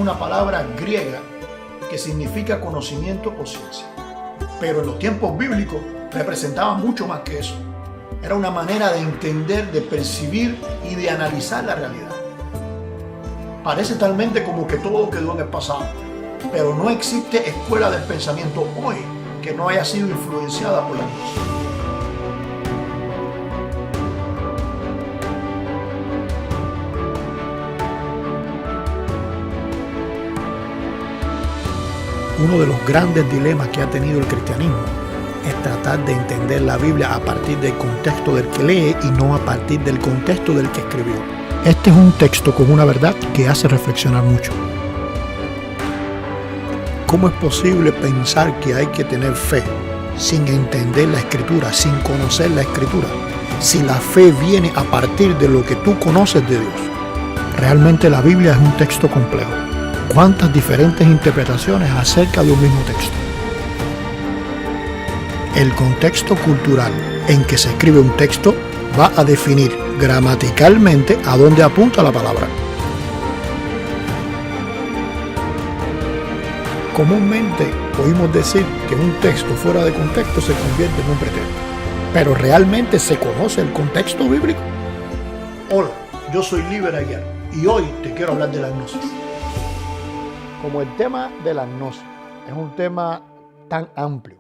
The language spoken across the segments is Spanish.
una palabra griega que significa conocimiento o ciencia. Pero en los tiempos bíblicos representaba mucho más que eso. Era una manera de entender, de percibir y de analizar la realidad. Parece talmente como que todo quedó en el pasado, pero no existe escuela del pensamiento hoy que no haya sido influenciada por la gnosis. Uno de los grandes dilemas que ha tenido el cristianismo es tratar de entender la Biblia a partir del contexto del que lee y no a partir del contexto del que escribió. Este es un texto con una verdad que hace reflexionar mucho. ¿Cómo es posible pensar que hay que tener fe sin entender la Escritura, sin conocer la Escritura? Si la fe viene a partir de lo que tú conoces de Dios. Realmente la Biblia es un texto complejo. ¿Cuántas diferentes interpretaciones acerca de un mismo texto? El contexto cultural en que se escribe un texto va a definir gramaticalmente a dónde apunta la palabra. Comúnmente oímos decir que un texto fuera de contexto se convierte en un pretexto. ¿Pero realmente se conoce el contexto bíblico? Hola, yo soy Líber Aguiar y hoy te quiero hablar de la gnosis. Como el tema de la gnosis es un tema tan amplio,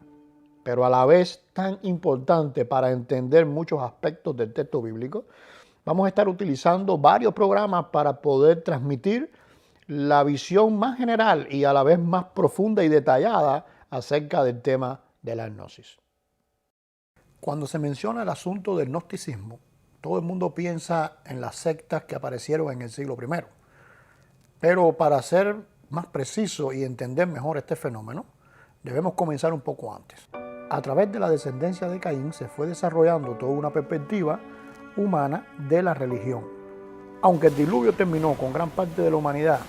pero a la vez tan importante para entender muchos aspectos del texto bíblico, vamos a estar utilizando varios programas para poder transmitir la visión más general y a la vez más profunda y detallada acerca del tema de la gnosis. Cuando se menciona el asunto del gnosticismo, todo el mundo piensa en las sectas que aparecieron en el siglo I. Pero para ser más preciso y entender mejor este fenómeno, debemos comenzar un poco antes. A través de la descendencia de Caín se fue desarrollando toda una perspectiva humana de la religión. Aunque el diluvio terminó con gran parte de la humanidad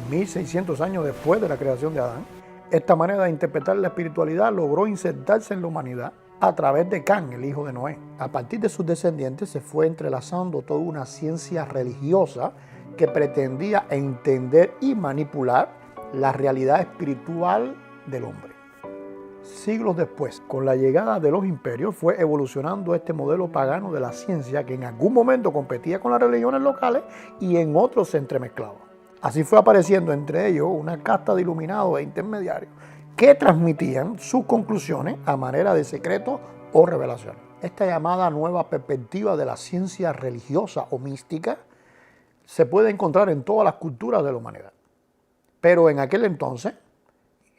1600 años después de la creación de Adán, esta manera de interpretar la espiritualidad logró insertarse en la humanidad a través de Cam, el hijo de Noé. A partir de sus descendientes se fue entrelazando toda una ciencia religiosa que pretendía entender y manipular la realidad espiritual del hombre. Siglos después, con la llegada de los imperios, fue evolucionando este modelo pagano de la ciencia que en algún momento competía con las religiones locales y en otros se entremezclaba. Así fue apareciendo entre ellos una casta de iluminados e intermediarios que transmitían sus conclusiones a manera de secreto o revelación. Esta llamada nueva perspectiva de la ciencia religiosa o mística se puede encontrar en todas las culturas de la humanidad. Pero en aquel entonces,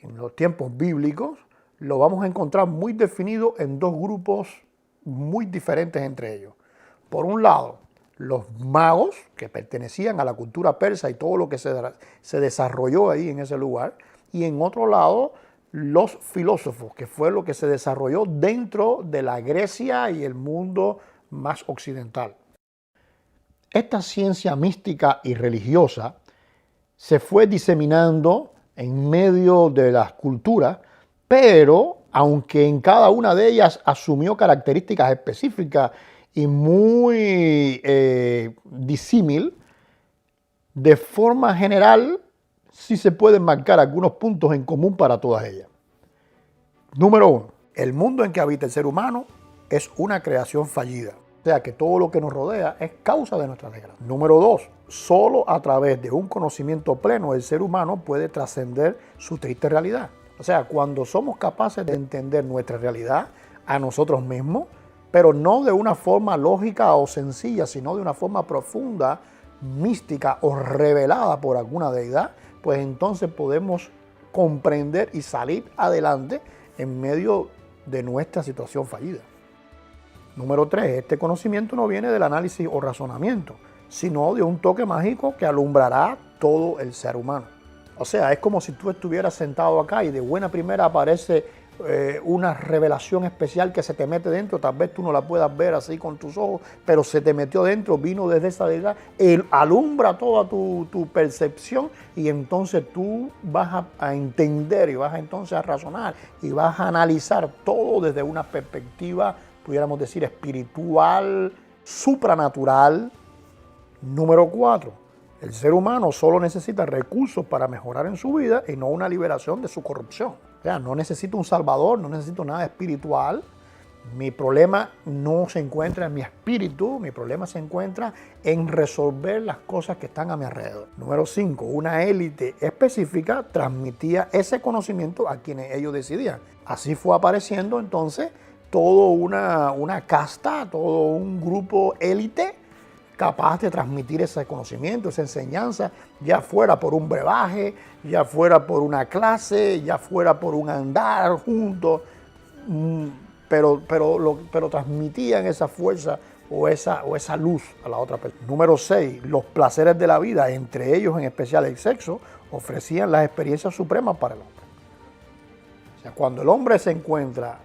en los tiempos bíblicos, lo vamos a encontrar muy definido en dos grupos muy diferentes entre ellos. Por un lado, los magos, que pertenecían a la cultura persa y todo lo que se desarrolló ahí en ese lugar. Y en otro lado, los filósofos, que fue lo que se desarrolló dentro de la Grecia y el mundo más occidental. Esta ciencia mística y religiosa se fue diseminando en medio de las culturas, pero aunque en cada una de ellas asumió características específicas y muy disímil, de forma general sí se pueden marcar algunos puntos en común para todas ellas. Número 1. El mundo en que habita el ser humano es una creación fallida. O sea que todo lo que nos rodea es causa de nuestra desgracia. Número 2. Solo a través de un conocimiento pleno el ser humano puede trascender su triste realidad. O sea, cuando somos capaces de entender nuestra realidad a nosotros mismos, pero no de una forma lógica o sencilla, sino de una forma profunda, mística o revelada por alguna deidad, pues entonces podemos comprender y salir adelante en medio de nuestra situación fallida. Número 3. Este conocimiento no viene del análisis o razonamiento, sino de un toque mágico que alumbrará todo el ser humano. O sea, es como si tú estuvieras sentado acá y de buena primera aparece una revelación especial que se te mete dentro. Tal vez tú no la puedas ver así con tus ojos, pero se te metió dentro, vino desde esa deidad, alumbra toda tu percepción y entonces tú vas a entender y vas entonces a razonar y vas a analizar todo desde una perspectiva, pudiéramos decir, espiritual, supranatural. Número 4. El ser humano solo necesita recursos para mejorar en su vida y no una liberación de su corrupción. O sea, no necesito un salvador, no necesito nada espiritual. Mi problema no se encuentra en mi espíritu, mi problema se encuentra en resolver las cosas que están a mi alrededor. Número 5, una élite específica transmitía ese conocimiento a quienes ellos decidían. Así fue apareciendo entonces toda una casta, todo un grupo élite capaz de transmitir ese conocimiento, esa enseñanza, ya fuera por un brebaje, ya fuera por una clase, ya fuera por un andar juntos, pero transmitían esa fuerza o esa luz a la otra persona. Número 6, los placeres de la vida, entre ellos en especial el sexo, ofrecían las experiencias supremas para el hombre. O sea, cuando el hombre se encuentra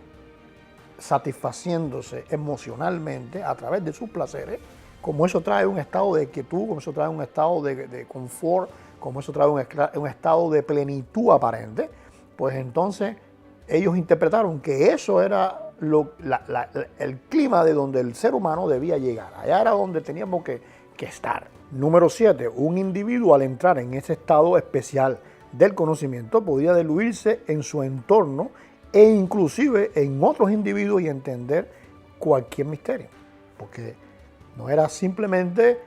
satisfaciéndose emocionalmente a través de sus placeres, como eso trae un estado de quietud, como eso trae un estado de confort, como eso trae un estado de plenitud aparente, pues entonces ellos interpretaron que eso era el clima de donde el ser humano debía llegar. Allá era donde teníamos que estar. Número 7, un individuo al entrar en ese estado especial del conocimiento podía diluirse en su entorno e inclusive en otros individuos y entender cualquier misterio. Porque no era simplemente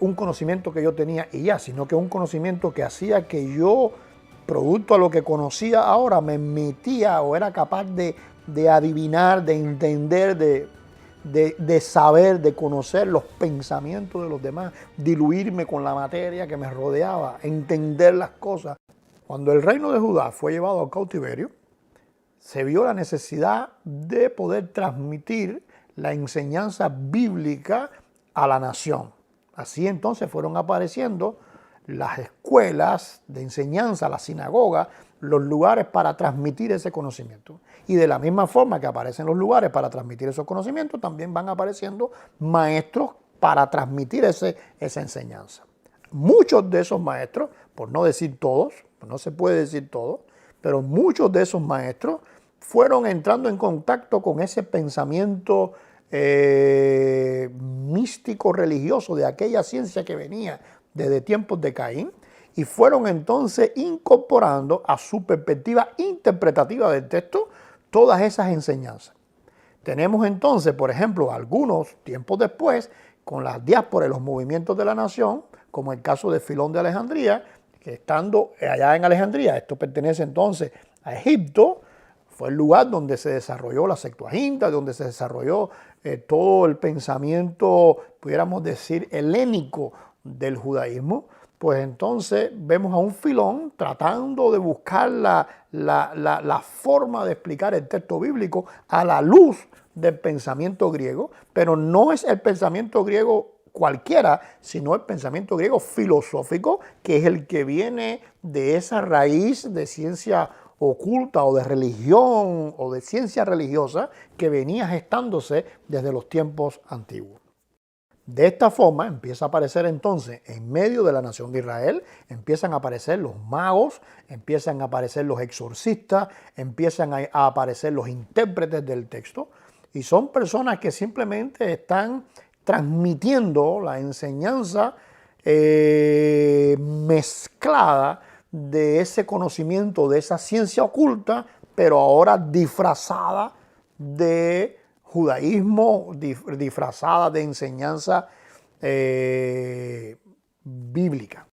un conocimiento que yo tenía y ya, sino que un conocimiento que hacía que yo, producto a lo que conocía ahora, me metía o era capaz de adivinar, de entender, de saber, de conocer los pensamientos de los demás, diluirme con la materia que me rodeaba, entender las cosas. Cuando el reino de Judá fue llevado al cautiverio, se vio la necesidad de poder transmitir la enseñanza bíblica a la nación. Así entonces fueron apareciendo las escuelas de enseñanza, las sinagogas, los lugares para transmitir ese conocimiento. Y de la misma forma que aparecen los lugares para transmitir esos conocimientos, también van apareciendo maestros para transmitir esa enseñanza. Muchos de esos maestros, por no decir todos, no se puede decir todos, pero muchos de esos maestros fueron entrando en contacto con ese pensamiento místico religioso de aquella ciencia que venía desde tiempos de Caín y fueron entonces incorporando a su perspectiva interpretativa del texto todas esas enseñanzas. Tenemos entonces, por ejemplo, algunos tiempos después, con las diásporas y los movimientos de la nación, como el caso de Filón de Alejandría, que estando allá en Alejandría, esto pertenece entonces a Egipto, fue el lugar donde se desarrolló la Septuaginta, donde se desarrolló todo el pensamiento, pudiéramos decir, helénico del judaísmo. Pues entonces vemos a un Filón tratando de buscar la forma de explicar el texto bíblico a la luz del pensamiento griego, pero no es el pensamiento griego cualquiera, sino el pensamiento griego filosófico, que es el que viene de esa raíz de ciencia oculta o de religión o de ciencia religiosa que venía gestándose desde los tiempos antiguos. De esta forma empieza a aparecer entonces en medio de la nación de Israel, empiezan a aparecer los magos, empiezan a aparecer los exorcistas, empiezan a aparecer los intérpretes del texto y son personas que simplemente están transmitiendo la enseñanza mezclada de ese conocimiento, de esa ciencia oculta, pero ahora disfrazada de judaísmo, disfrazada de enseñanza bíblica.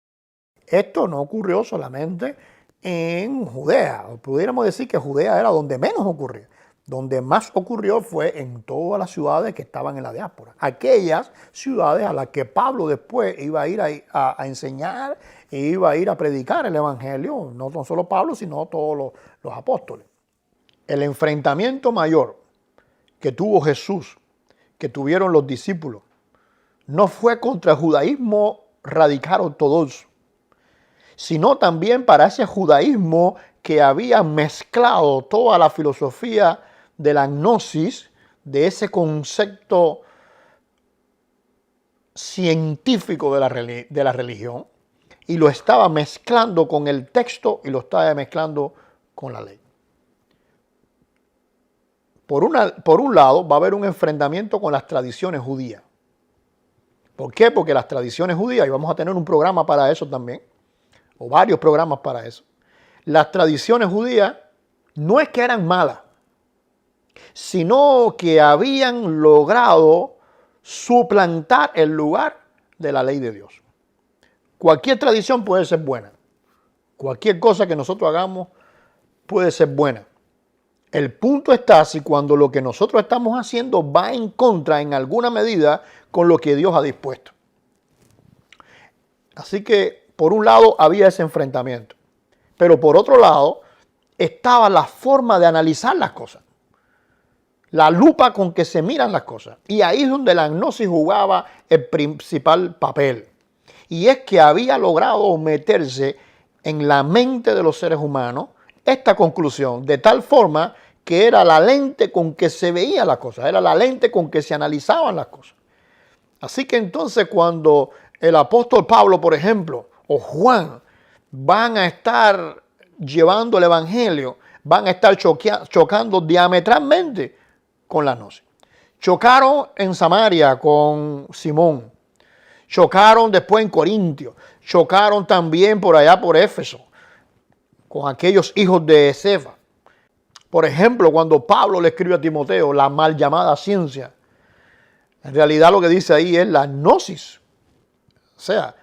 Esto no ocurrió solamente en Judea. Pudiéramos decir que Judea era donde menos ocurrió. Donde más ocurrió fue en todas las ciudades que estaban en la diáspora. Aquellas ciudades a las que Pablo después iba a ir a enseñar e iba a ir a predicar el evangelio. No solo Pablo, sino todos los apóstoles. El enfrentamiento mayor que tuvo Jesús, que tuvieron los discípulos, no fue contra el judaísmo radical ortodoxo, sino también para ese judaísmo que había mezclado toda la filosofía de la gnosis, de ese concepto científico de la religión, y lo estaba mezclando con el texto y lo estaba mezclando con la ley. Por un lado, va a haber un enfrentamiento con las tradiciones judías. ¿Por qué? Porque las tradiciones judías, y vamos a tener un programa para eso también, o varios programas para eso, las tradiciones judías no es que eran malas, sino que habían logrado suplantar el lugar de la ley de Dios. Cualquier tradición puede ser buena. Cualquier cosa que nosotros hagamos puede ser buena. El punto está si cuando lo que nosotros estamos haciendo va en contra en alguna medida con lo que Dios ha dispuesto. Así que por un lado había ese enfrentamiento, pero por otro lado estaba la forma de analizar las cosas, la lupa con que se miran las cosas. Y ahí es donde la gnosis jugaba el principal papel. Y es que había logrado meterse en la mente de los seres humanos esta conclusión, de tal forma que era la lente con que se veía las cosas, era la lente con que se analizaban las cosas. Así que entonces cuando el apóstol Pablo, por ejemplo, o Juan, van a estar llevando el evangelio, van a estar chocando diametralmente con la gnosis. Chocaron en Samaria con Simón, chocaron después en Corintio, chocaron también por allá por Éfeso, con aquellos hijos de Cefa. Por ejemplo, cuando Pablo le escribe a Timoteo la mal llamada ciencia, en realidad lo que dice ahí es la gnosis. O sea,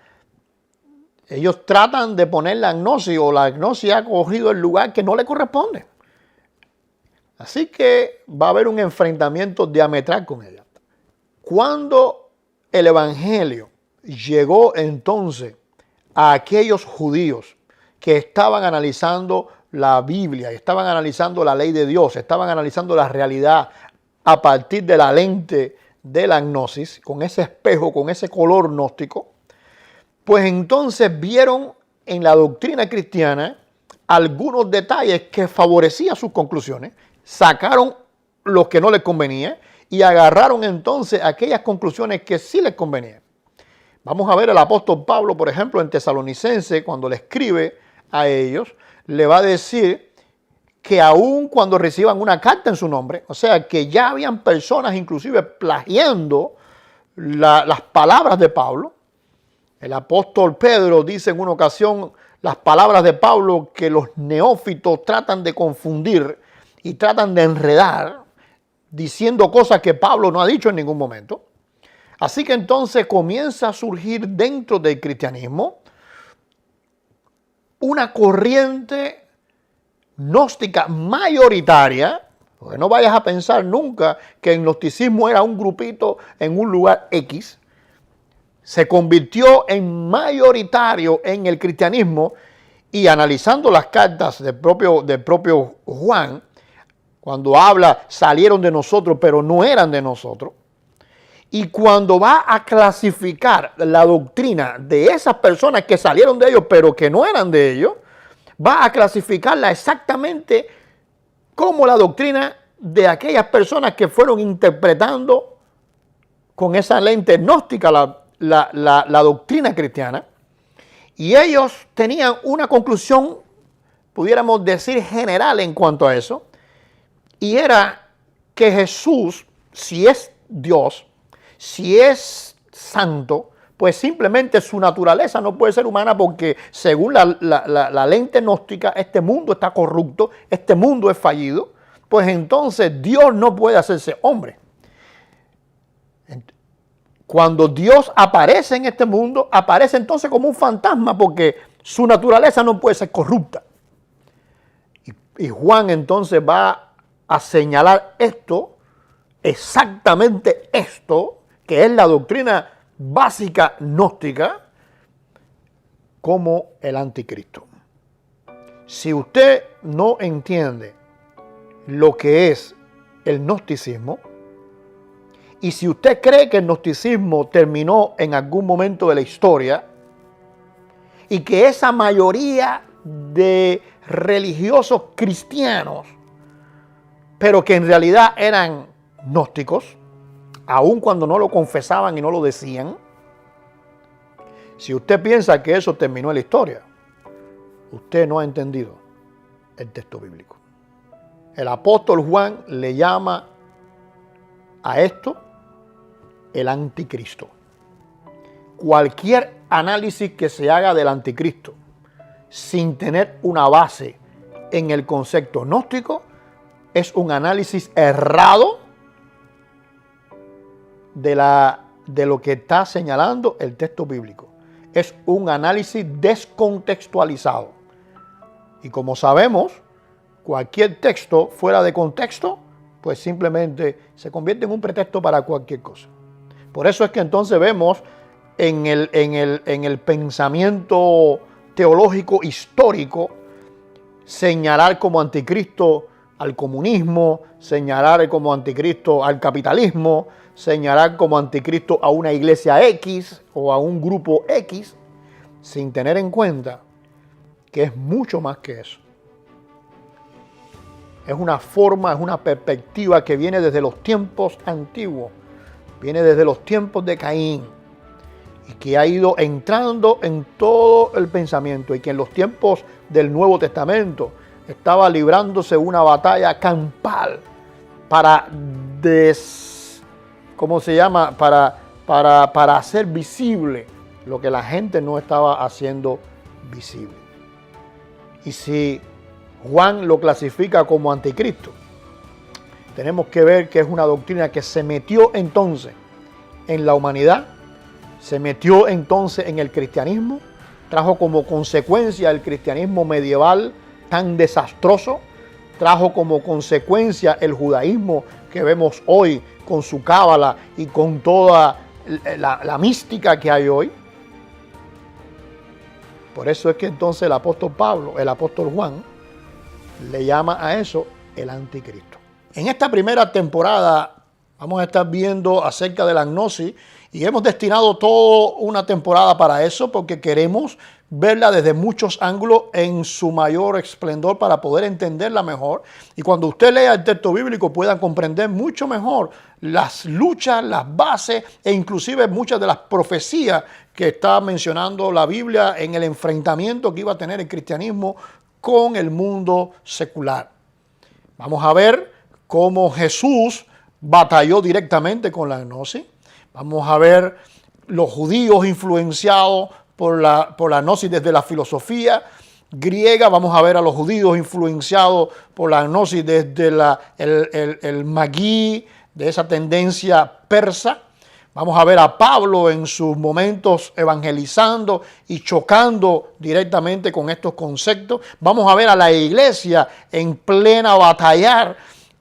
ellos tratan de poner la gnosis, o la gnosis ha cogido el lugar que no le corresponde. Así que va a haber un enfrentamiento diametral con ella. Cuando el evangelio llegó entonces a aquellos judíos que estaban analizando la Biblia, estaban analizando la ley de Dios, estaban analizando la realidad a partir de la lente de la gnosis, con ese espejo, con ese color gnóstico, pues entonces vieron en la doctrina cristiana algunos detalles que favorecían sus conclusiones, sacaron los que no les convenía y agarraron entonces aquellas conclusiones que sí les convenían. Vamos a ver al apóstol Pablo, por ejemplo, en Tesalonicense, cuando le escribe a ellos, le va a decir que aun cuando reciban una carta en su nombre, o sea, que ya habían personas inclusive plagiando las palabras de Pablo. El apóstol Pedro dice en una ocasión las palabras de Pablo que los neófitos tratan de confundir y tratan de enredar, diciendo cosas que Pablo no ha dicho en ningún momento. Así que entonces comienza a surgir dentro del cristianismo una corriente gnóstica mayoritaria, porque no vayas a pensar nunca que el gnosticismo era un grupito en un lugar X, se convirtió en mayoritario en el cristianismo, y analizando las cartas del propio Juan, cuando habla salieron de nosotros pero no eran de nosotros, y cuando va a clasificar la doctrina de esas personas que salieron de ellos pero que no eran de ellos, va a clasificarla exactamente como la doctrina de aquellas personas que fueron interpretando con esa lente gnóstica la doctrina cristiana. Y ellos tenían una conclusión, pudiéramos decir, general en cuanto a eso, y era que Jesús, si es Dios, si es santo, pues simplemente su naturaleza no puede ser humana, porque según la lente gnóstica, este mundo está corrupto, este mundo es fallido, pues entonces Dios no puede hacerse hombre. Cuando Dios aparece en este mundo, aparece entonces como un fantasma, porque su naturaleza no puede ser corrupta. Y Juan entonces va a señalar esto, exactamente esto, que es la doctrina básica gnóstica, como el anticristo. Si usted no entiende lo que es el gnosticismo, y si usted cree que el gnosticismo terminó en algún momento de la historia, y que esa mayoría de religiosos cristianos, pero que en realidad eran gnósticos, aun cuando no lo confesaban y no lo decían, si usted piensa que eso terminó en la historia, usted no ha entendido el texto bíblico. El apóstol Juan le llama a esto el anticristo. cualquier análisis que se haga del anticristo sin tener una base en el concepto gnóstico es un análisis errado de lo que está señalando el texto bíblico. Es un análisis descontextualizado. Y como sabemos, cualquier texto fuera de contexto, pues simplemente se convierte en un pretexto para cualquier cosa. Por eso es que entonces vemos en el pensamiento teológico histórico señalar como anticristo al comunismo, señalar como anticristo al capitalismo, señalar como anticristo a una iglesia X o a un grupo X, sin tener en cuenta que es mucho más que eso. Es una forma, es una perspectiva que viene desde los tiempos antiguos, viene desde los tiempos de Caín, y que ha ido entrando en todo el pensamiento, y que en los tiempos del Nuevo Testamento estaba librándose una batalla campal para para hacer visible lo que la gente no estaba haciendo visible. Y si Juan lo clasifica como anticristo, tenemos que ver que es una doctrina que se metió entonces en la humanidad, se metió entonces en el cristianismo, trajo como consecuencia el cristianismo medieval tan desastroso, trajo como consecuencia el judaísmo que vemos hoy con su cábala y con toda la mística que hay hoy. Por eso es que entonces el apóstol Pablo, el apóstol Juan, le llama a eso el anticristo. En esta primera temporada vamos a estar viendo acerca de la gnosis, y hemos destinado toda una temporada para eso porque queremos verla desde muchos ángulos en su mayor esplendor para poder entenderla mejor. Y cuando usted lea el texto bíblico pueda comprender mucho mejor las luchas, las bases e inclusive muchas de las profecías que está mencionando la Biblia en el enfrentamiento que iba a tener el cristianismo con el mundo secular. Vamos a ver cómo Jesús batalló directamente con la gnosis. Vamos a ver los judíos influenciados por la gnosis desde la filosofía griega. Vamos a ver a los judíos influenciados por la gnosis desde el magí, de esa tendencia persa. Vamos a ver a Pablo en sus momentos evangelizando y chocando directamente con estos conceptos. Vamos a ver a la iglesia en plena batallar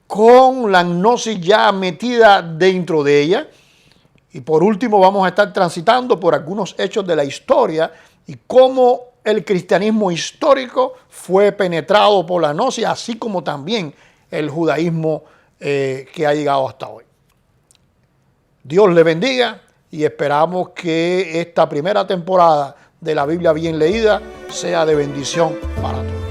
con la gnosis ya metida dentro de ella. Y por último vamos a estar transitando por algunos hechos de la historia y cómo el cristianismo histórico fue penetrado por la gnosis, así como también el judaísmo que ha llegado hasta hoy. Dios le bendiga y esperamos que esta primera temporada de la Biblia bien leída sea de bendición para todos.